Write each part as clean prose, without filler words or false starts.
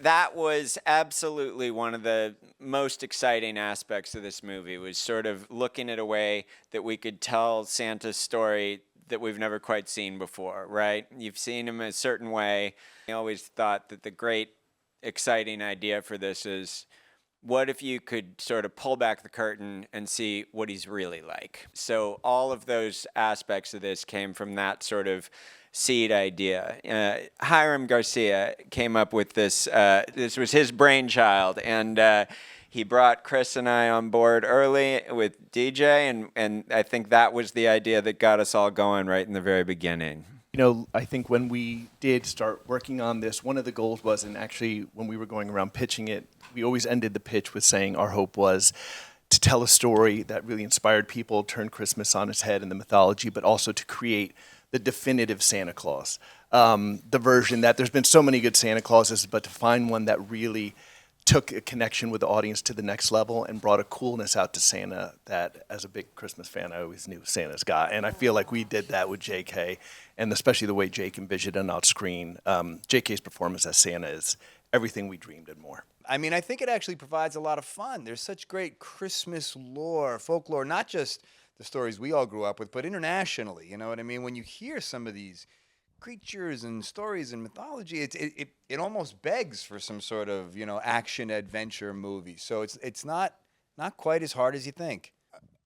that was absolutely one of the most exciting aspects of this movie, was sort of looking at a way that we could tell Santa's story that we've never quite seen before, right? You've seen him a certain way. I always thought that the great, exciting idea for this is, what if you could sort of pull back the curtain and see what he's really like? So all of those aspects of this came from that sort of seed idea. Hiram Garcia came up with this. This was his brainchild, and he brought Chris and I on board early with DJ, and I think that was the idea that got us all going right in the very beginning. You know, I think when we did start working on this, one of the goals was, and actually when we were going around pitching it, we always ended the pitch with saying our hope was to tell a story that really inspired people, turn Christmas on its head in the mythology, but also to create the definitive Santa Claus. The version that there's been so many good Santa Clauses, but to find one that really took a connection with the audience to the next level and brought a coolness out to Santa that, as a big Christmas fan, I always knew Santa's got. And I feel like we did that with JK, and especially the way Jake envisioned it on screen. JK's performance as Santa is everything we dreamed and more. I mean, I think it actually provides a lot of fun. There's such great Christmas lore, folklore, not just the stories we all grew up with, but internationally. You know what I mean? When you hear some of these creatures and stories and mythology, it almost begs for some sort of, you know, action adventure movie. So it's not quite as hard as you think.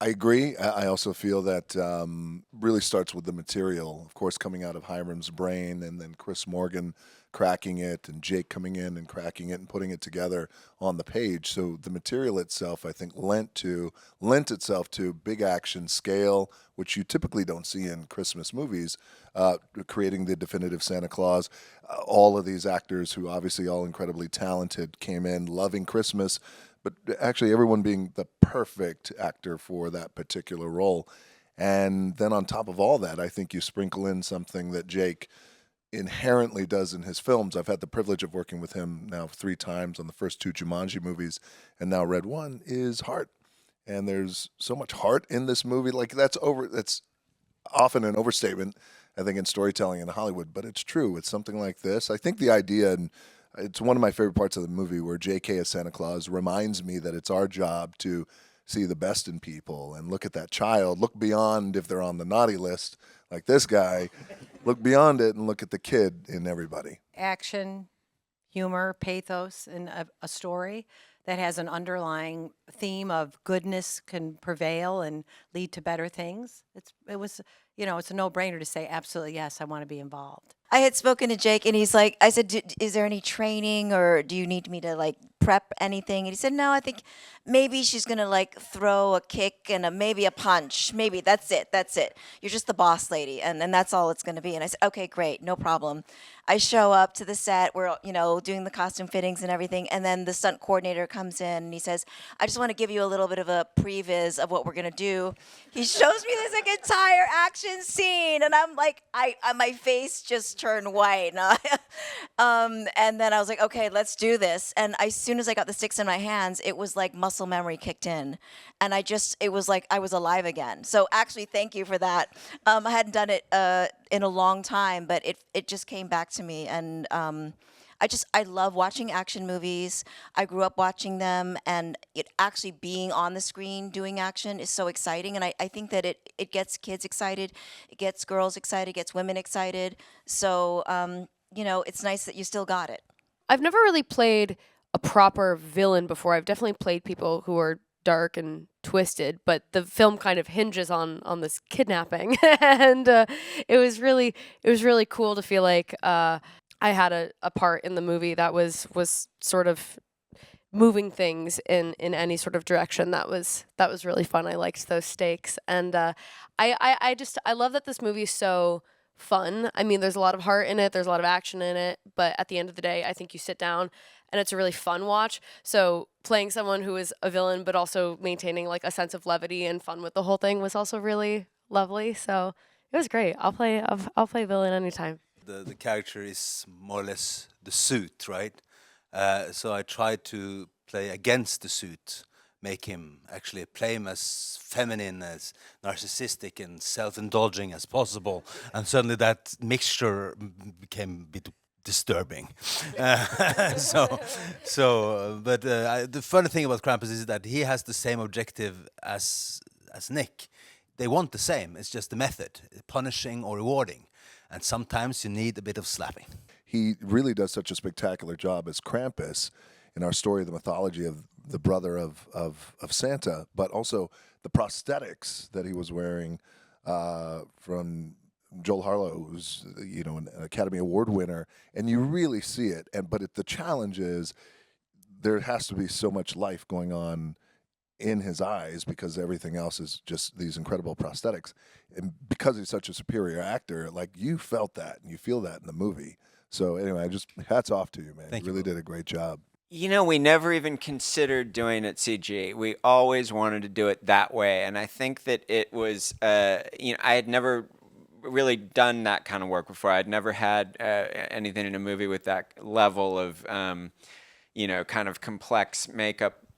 I agree. I also feel that really starts with the material, of course, coming out of Hiram's brain, and then Chris Morgan cracking it, and Jake coming in and cracking it and putting it together on the page. So the material itself, I think, lent itself to big action scale, which you typically don't see in Christmas movies, creating the definitive Santa Claus. All of these actors, who obviously all incredibly talented, came in loving Christmas, but actually everyone being the perfect actor for that particular role. And then on top of all that, I think you sprinkle in something that Jake inherently does in his films. I've had the privilege of working with him now 3 times on the first 2 Jumanji movies, and now Red One, is heart. And there's so much heart in this movie. Like, that's often an overstatement, I think, in storytelling in Hollywood, but it's true. It's something like this. I think the idea, and it's one of my favorite parts of the movie, where JK as Santa Claus reminds me that it's our job to see the best in people and look at that child, look beyond if they're on the naughty list, like this guy, look beyond it and look at the kid in everybody. Action, humor, pathos, and a story that has an underlying theme of goodness can prevail and lead to better things. It was, you know, it's a no-brainer to say, absolutely, yes, I want to be involved. I had spoken to Jake, and he's like, I said, is there any training, or do you need me to, like, prep anything? And he said, no, I think maybe she's going to, like, throw a kick and maybe a punch. Maybe that's it. You're just the boss lady, and that's all it's going to be. And I said, okay, great, no problem. I show up to the set. We're, you know, doing the costume fittings and everything, and then the stunt coordinator comes in, and he says, I just want to give you a little bit of a previs of what we're going to do. He shows me this, like, entire action scene, and I'm like, my face just turned white. And then I was like, okay, let's do this. And as soon as I got the sticks in my hands, it was like muscle memory kicked in. And it was like I was alive again. So actually, thank you for that. I hadn't done it in a long time, but it just came back to me. And I love watching action movies. I grew up watching them, and it actually being on the screen doing action is so exciting. And I think that it gets kids excited, it gets girls excited, it gets women excited. So, you know, it's nice that you still got it. I've never really played a proper villain before. I've definitely played people who are dark and twisted, but the film kind of hinges on this kidnapping. And it was really cool to feel like I had a part in the movie that was sort of moving things in any sort of direction. That was really fun. I liked those stakes, and I love that this movie is so fun. I mean, there's a lot of heart in it, there's a lot of action in it, but at the end of the day, I think you sit down and it's a really fun watch. So playing someone who is a villain but also maintaining like a sense of levity and fun with the whole thing was also really lovely. So it was great. I'll play villain anytime. The character is more or less the suit, right? So I tried to play against the suit, make him actually play him as feminine, as narcissistic and self-indulging as possible. And suddenly that mixture became a bit disturbing. The funny thing about Krampus is that he has the same objective as Nick. They want the same. It's just the method, punishing or rewarding, and sometimes you need a bit of slapping. He really does such a spectacular job as Krampus in our story of the mythology of the brother of Santa, but also the prosthetics that he was wearing from Joel Harlow, who's an Academy Award winner, and you really see it. But the challenge is there has to be so much life going on in his eyes because everything else is just these incredible prosthetics. And because he's such a superior actor, like you felt that and you feel that in the movie. So anyway, just hats off to you, man. Thank you you, really bro. did a great job. We never even considered doing it CG. We always wanted to do it that way. And I think that it was, I had never really done that kind of work before. I'd never had anything in a movie with that level of, kind of complex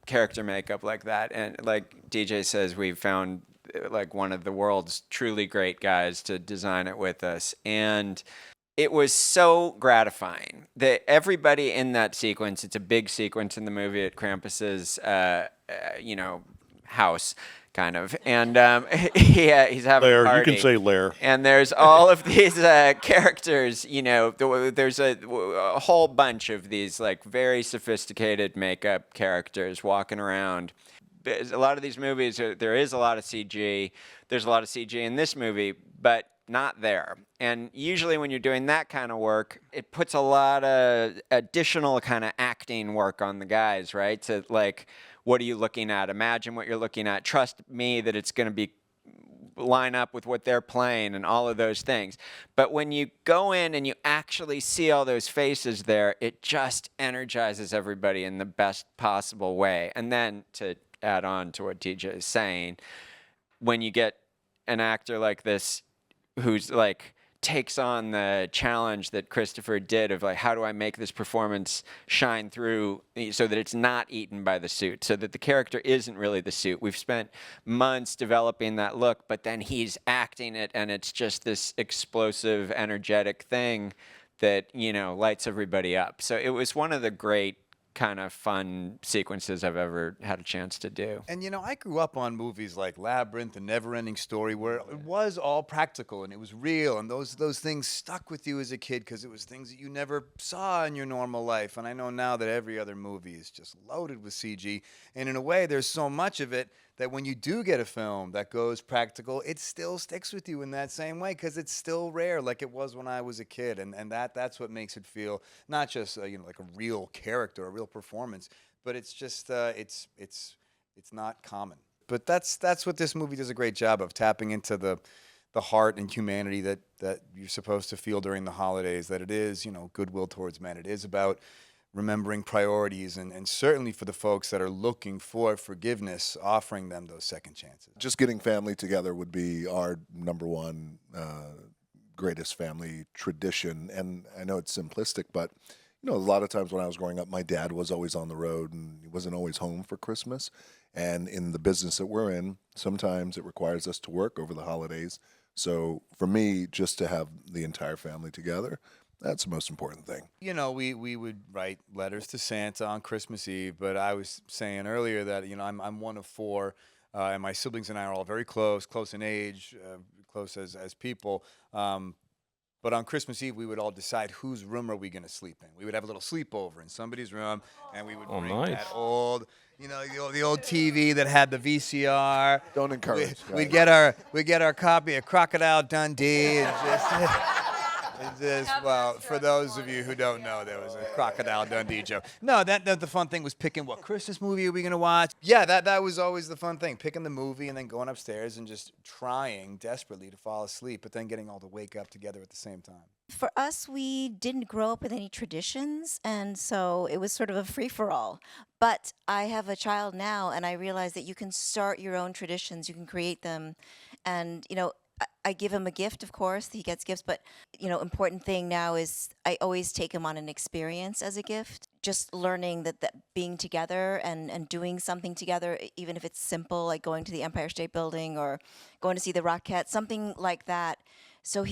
character makeup like that. And like DJ says, we found like one of the world's truly great guys to design it with us. And it was so gratifying that everybody in that sequence, it's a big sequence in the movie at Krampus's, house, kind of. And he's having a party. You can say lair. And there's all of these characters, there's a whole bunch of these like very sophisticated makeup characters walking around. A lot of these movies, there is a lot of CG. There's a lot of CG in this movie, but not there. And usually when you're doing that kind of work, it puts a lot of additional kind of acting work on the guys, right? To like, what are you looking at? Imagine what you're looking at. Trust me that it's going to line up with what they're playing and all of those things. But when you go in and you actually see all those faces there, it just energizes everybody in the best possible way. And then to add on to what DJ is saying, when you get an actor like this who's like takes on the challenge that Christopher did of like, how do I make this performance shine through so that it's not eaten by the suit, so that the character isn't really the suit. We've spent months developing that look, but then he's acting it and it's just this explosive, energetic thing that, lights everybody up. So it was one of the great kind of fun sequences I've ever had a chance to do. And I grew up on movies like Labyrinth and Neverending Story, where it was all practical and it was real, and those things stuck with you as a kid because it was things that you never saw in your normal life. And I know now that every other movie is just loaded with CG, and in a way, there's so much of it that when you do get a film that goes practical, it still sticks with you in that same way because it's still rare, like it was when I was a kid, and that's what makes it feel not just like a real character, a real performance, but it's just it's not common. But that's what this movie does a great job of, tapping into the heart and humanity that you're supposed to feel during the holidays. That it is goodwill towards men. It is about remembering priorities, and certainly for the folks that are looking for forgiveness, offering them those second chances. Just getting family together would be our number one greatest family tradition. And I know it's simplistic, but a lot of times when I was growing up, my dad was always on the road and he wasn't always home for Christmas. And in the business that we're in, sometimes it requires us to work over the holidays. So for me, just to have the entire family together, that's the most important thing. We would write letters to Santa on Christmas Eve, but I was saying earlier that I'm one of four, and my siblings and I are all very close in age, close as people. But on Christmas Eve, we would all decide whose room are we going to sleep in. We would have a little sleepover in somebody's room, and we would bring that old, the old TV that had the VCR. Don't encourage. We'd get our copy of Crocodile Dundee and just. Well, for those of you who don't know, there was a Crocodile Dundee joke. No, that the fun thing was picking what Christmas movie are we going to watch. Yeah, that was always the fun thing, picking the movie and then going upstairs and just trying desperately to fall asleep, but then getting all to wake up together at the same time. For us, we didn't grow up with any traditions, and so it was sort of a free-for-all. But I have a child now, and I realize that you can start your own traditions, you can create them, and, I give him a gift, of course. He gets gifts, but important thing now is I always take him on an experience as a gift. Just learning that being together and doing something together, even if it's simple, like going to the Empire State Building or going to see the Rockettes, something like that, So and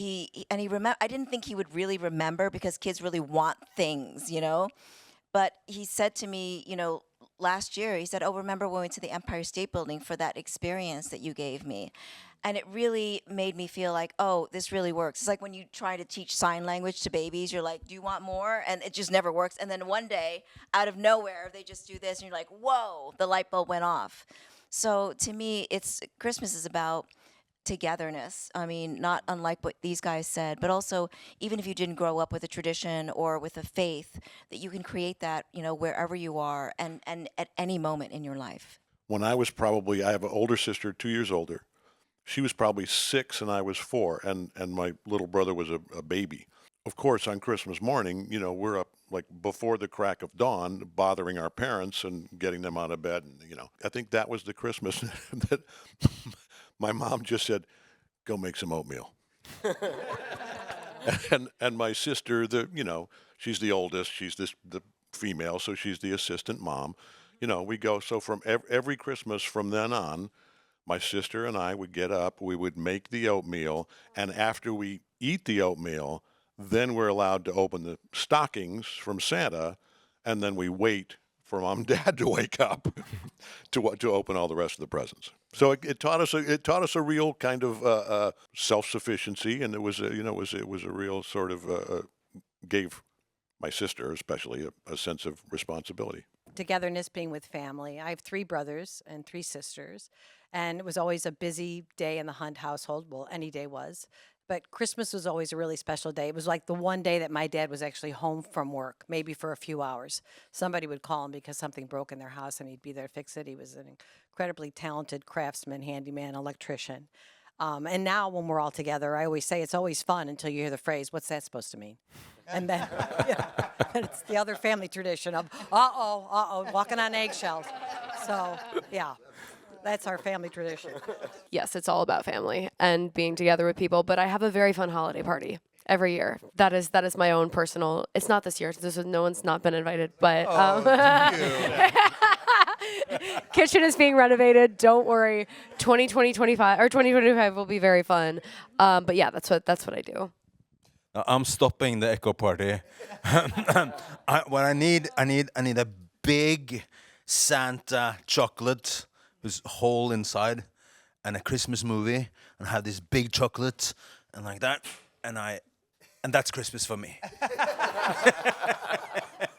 he remember. I didn't think he would really remember because kids really want things, you know. But he said to me, you know, last year, he said, "Oh, remember when we went to the Empire State Building for that experience that you gave me?" And it really made me feel like, oh, this really works. It's like when you try to teach sign language to babies, you're like, do you want more? And it just never works. And then one day, out of nowhere, they just do this, and you're like, whoa, the light bulb went off. So to me, Christmas is about togetherness. I mean, not unlike what these guys said, but also even if you didn't grow up with a tradition or with a faith, that you can create that, you know, wherever you are and at any moment in your life. When I was I have an older sister, 2 years older. She was probably 6 and I was 4, and my little brother was a baby. Of course, on Christmas morning, you know, we're up like before the crack of dawn, bothering our parents and getting them out of bed. And, you know, I think that was the Christmas that my mom just said, "Go make some oatmeal." and my sister, she's the oldest. She's the female, so she's the assistant mom. You know, we go, so from every Christmas from then on, my sister and I would get up, we would make the oatmeal, and after we eat the oatmeal, then we're allowed to open the stockings from Santa, and then we wait for Mom and Dad to wake up to open all the rest of the presents. So it taught us a real kind of self-sufficiency, and it was a real sort of gave my sister especially a sense of responsibility. Togetherness, being with family. I have 3 brothers and 3 sisters, and it was always a busy day in the Hunt household. Well, any day was. But Christmas was always a really special day. It was like the one day that my dad was actually home from work, maybe for a few hours. Somebody would call him because something broke in their house, and he'd be there to fix it. He was an incredibly talented craftsman, handyman, electrician. And now when we're all together, I always say it's always fun until you hear the phrase, "What's that supposed to mean?" And then it's the other family tradition of, walking on eggshells. So, yeah, that's our family tradition. Yes, it's all about family and being together with people. But I have a very fun holiday party every year. That is my own personal. It's not this year. No one's not been invited. But kitchen is being renovated. Don't worry. 2025 will be very fun. But yeah, that's what I do. I'm stopping the Echo Party. What I need a big Santa chocolate with a hole inside, and a Christmas movie, and have this big chocolate and like that, and that's Christmas for me.